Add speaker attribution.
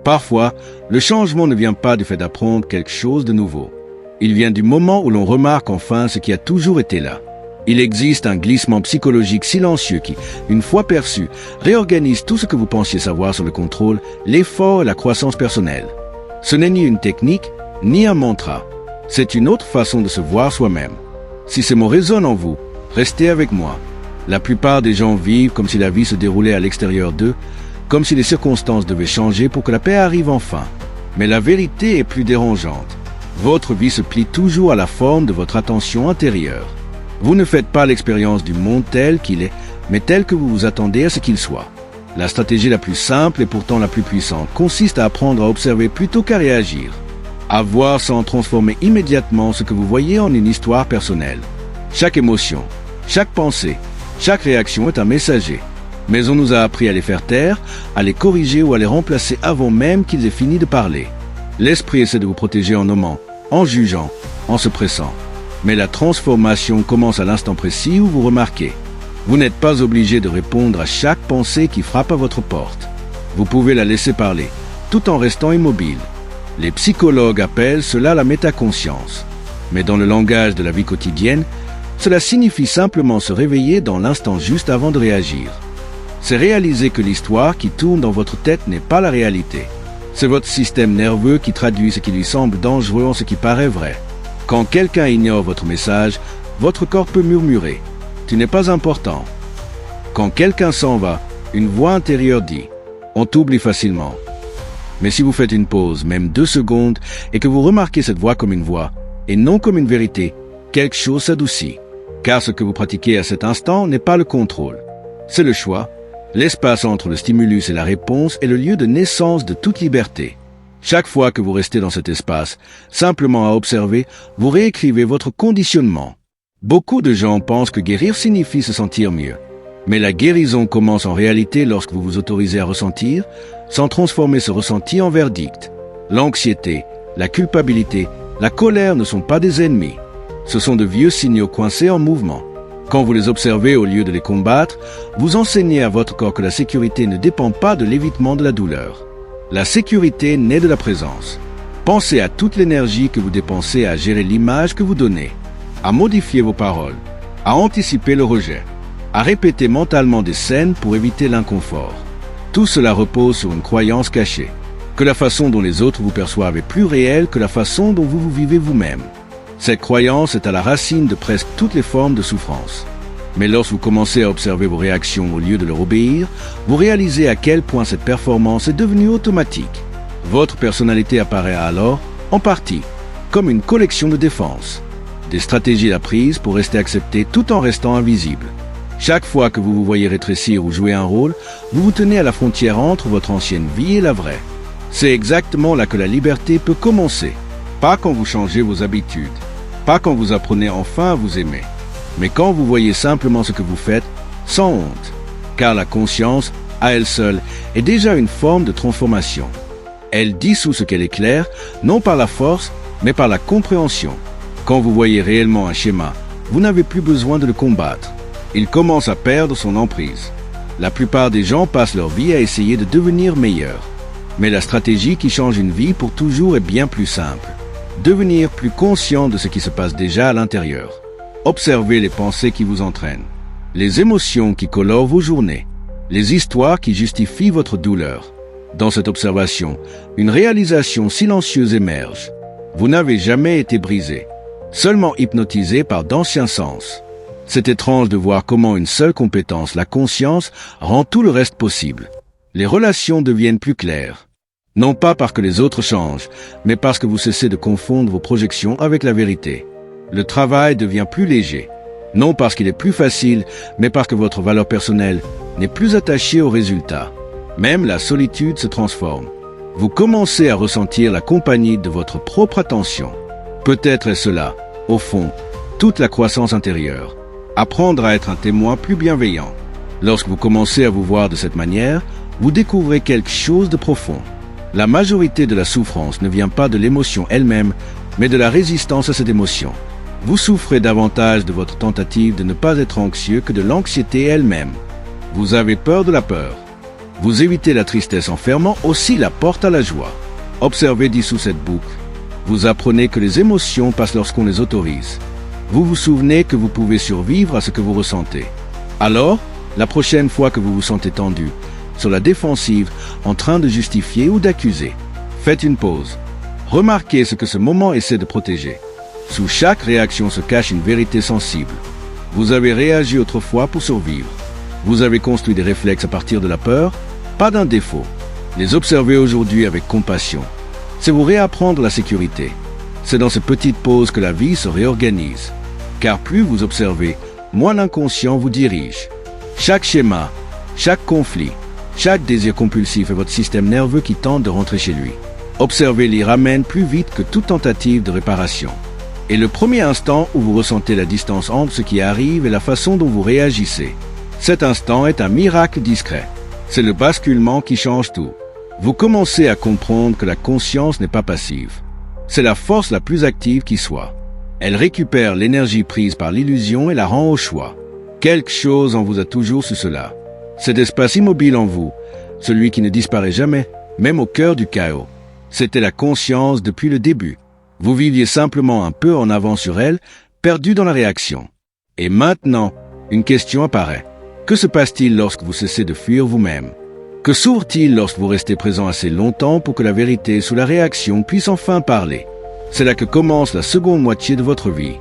Speaker 1: Parfois, le changement ne vient pas du fait d'apprendre quelque chose de nouveau. Il vient du moment où l'on remarque enfin ce qui a toujours été là. Il existe un glissement psychologique silencieux qui, une fois perçu, réorganise tout ce que vous pensiez savoir sur le contrôle, l'effort et la croissance personnelle. Ce n'est ni une technique, ni un mantra. C'est une autre façon de se voir soi-même. Si ces mots résonnent en vous, restez avec moi. La plupart des gens vivent comme si la vie se déroulait à l'extérieur d'eux, comme si les circonstances devaient changer pour que la paix arrive enfin. Mais la vérité est plus dérangeante. Votre vie se plie toujours à la forme de votre attention intérieure. Vous ne faites pas l'expérience du monde tel qu'il est, mais tel que vous vous attendez à ce qu'il soit. La stratégie la plus simple et pourtant la plus puissante consiste à apprendre à observer plutôt qu'à réagir. À voir sans transformer immédiatement ce que vous voyez en une histoire personnelle. Chaque émotion, chaque pensée, chaque réaction est un messager. Mais on nous a appris à les faire taire, à les corriger ou à les remplacer avant même qu'ils aient fini de parler. L'esprit essaie de vous protéger en nommant, en jugeant, en se pressant. Mais la transformation commence à l'instant précis où vous remarquez. Vous n'êtes pas obligé de répondre à chaque pensée qui frappe à votre porte. Vous pouvez la laisser parler, tout en restant immobile. Les psychologues appellent cela la métaconscience. Mais dans le langage de la vie quotidienne, cela signifie simplement se réveiller dans l'instant juste avant de réagir. C'est réaliser que l'histoire qui tourne dans votre tête n'est pas la réalité. C'est votre système nerveux qui traduit ce qui lui semble dangereux en ce qui paraît vrai. Quand quelqu'un ignore votre message, votre corps peut murmurer « Tu n'es pas important ». Quand quelqu'un s'en va, une voix intérieure dit « On t'oublie facilement ». Mais si vous faites une pause, même 2 secondes, et que vous remarquez cette voix comme une voix, et non comme une vérité, quelque chose s'adoucit. Car ce que vous pratiquez à cet instant n'est pas le contrôle. C'est le choix. L'espace entre le stimulus et la réponse est le lieu de naissance de toute liberté. Chaque fois que vous restez dans cet espace, simplement à observer, vous réécrivez votre conditionnement. Beaucoup de gens pensent que guérir signifie se sentir mieux. Mais la guérison commence en réalité lorsque vous vous autorisez à ressentir, sans transformer ce ressenti en verdict. L'anxiété, la culpabilité, la colère ne sont pas des ennemis. Ce sont de vieux signaux coincés en mouvement. Quand vous les observez au lieu de les combattre, vous enseignez à votre corps que la sécurité ne dépend pas de l'évitement de la douleur. La sécurité naît de la présence. Pensez à toute l'énergie que vous dépensez à gérer l'image que vous donnez, à modifier vos paroles, à anticiper le rejet, à répéter mentalement des scènes pour éviter l'inconfort. Tout cela repose sur une croyance cachée, que la façon dont les autres vous perçoivent est plus réelle que la façon dont vous vous vivez vous-même. Cette croyance est à la racine de presque toutes les formes de souffrance. Mais lorsque vous commencez à observer vos réactions au lieu de leur obéir, vous réalisez à quel point cette performance est devenue automatique. Votre personnalité apparaît alors, en partie, comme une collection de défense. Des stratégies apprises pour rester accepté tout en restant invisible. Chaque fois que vous vous voyez rétrécir ou jouer un rôle, vous vous tenez à la frontière entre votre ancienne vie et la vraie. C'est exactement là que la liberté peut commencer. Pas quand vous changez vos habitudes, pas quand vous apprenez enfin à vous aimer, mais quand vous voyez simplement ce que vous faites, sans honte. Car la conscience, à elle seule, est déjà une forme de transformation. Elle dissout ce qu'elle éclaire, non par la force, mais par la compréhension. Quand vous voyez réellement un schéma, vous n'avez plus besoin de le combattre. Il commence à perdre son emprise. La plupart des gens passent leur vie à essayer de devenir meilleurs. Mais la stratégie qui change une vie pour toujours est bien plus simple. Devenir plus conscient de ce qui se passe déjà à l'intérieur. Observez les pensées qui vous entraînent, les émotions qui colorent vos journées, les histoires qui justifient votre douleur. Dans cette observation, une réalisation silencieuse émerge. Vous n'avez jamais été brisé, seulement hypnotisé par d'anciens sens. C'est étrange de voir comment une seule compétence, la conscience, rend tout le reste possible. Les relations deviennent plus claires. Non pas parce que les autres changent, mais parce que vous cessez de confondre vos projections avec la vérité. Le travail devient plus léger. Non parce qu'il est plus facile, mais parce que votre valeur personnelle n'est plus attachée aux résultats. Même la solitude se transforme. Vous commencez à ressentir la compagnie de votre propre attention. Peut-être est cela, au fond, toute la croissance intérieure. Apprendre à être un témoin plus bienveillant. Lorsque vous commencez à vous voir de cette manière, vous découvrez quelque chose de profond. La majorité de la souffrance ne vient pas de l'émotion elle-même, mais de la résistance à cette émotion. Vous souffrez davantage de votre tentative de ne pas être anxieux que de l'anxiété elle-même. Vous avez peur de la peur. Vous évitez la tristesse en fermant aussi la porte à la joie. Observez dessous cette boucle. Vous apprenez que les émotions passent lorsqu'on les autorise. Vous vous souvenez que vous pouvez survivre à ce que vous ressentez. Alors, la prochaine fois que vous vous sentez tendu, sur la défensive, en train de justifier ou d'accuser, faites une pause. Remarquez ce que ce moment essaie de protéger. Sous chaque réaction se cache une vérité sensible. Vous avez réagi autrefois pour survivre. Vous avez construit des réflexes à partir de la peur, pas d'un défaut. Les observer aujourd'hui avec compassion, c'est vous réapprendre la sécurité. C'est dans ces petites pauses que la vie se réorganise. Car plus vous observez, moins l'inconscient vous dirige. Chaque schéma, chaque conflit, chaque désir compulsif est votre système nerveux qui tente de rentrer chez lui. Observer l'y ramène plus vite que toute tentative de réparation. Et le premier instant où vous ressentez la distance entre ce qui arrive et la façon dont vous réagissez, cet instant est un miracle discret. C'est le basculement qui change tout. Vous commencez à comprendre que la conscience n'est pas passive. C'est la force la plus active qui soit. Elle récupère l'énergie prise par l'illusion et la rend au choix. Quelque chose en vous a toujours su cela. Cet espace immobile en vous, celui qui ne disparaît jamais, même au cœur du chaos. C'était la conscience depuis le début. Vous viviez simplement un peu en avant sur elle, perdu dans la réaction. Et maintenant, une question apparaît. Que se passe-t-il lorsque vous cessez de fuir vous-même? Que s'ouvre-t-il lorsque vous restez présent assez longtemps pour que la vérité sous la réaction puisse enfin parler? C'est là que commence la seconde moitié de votre vie.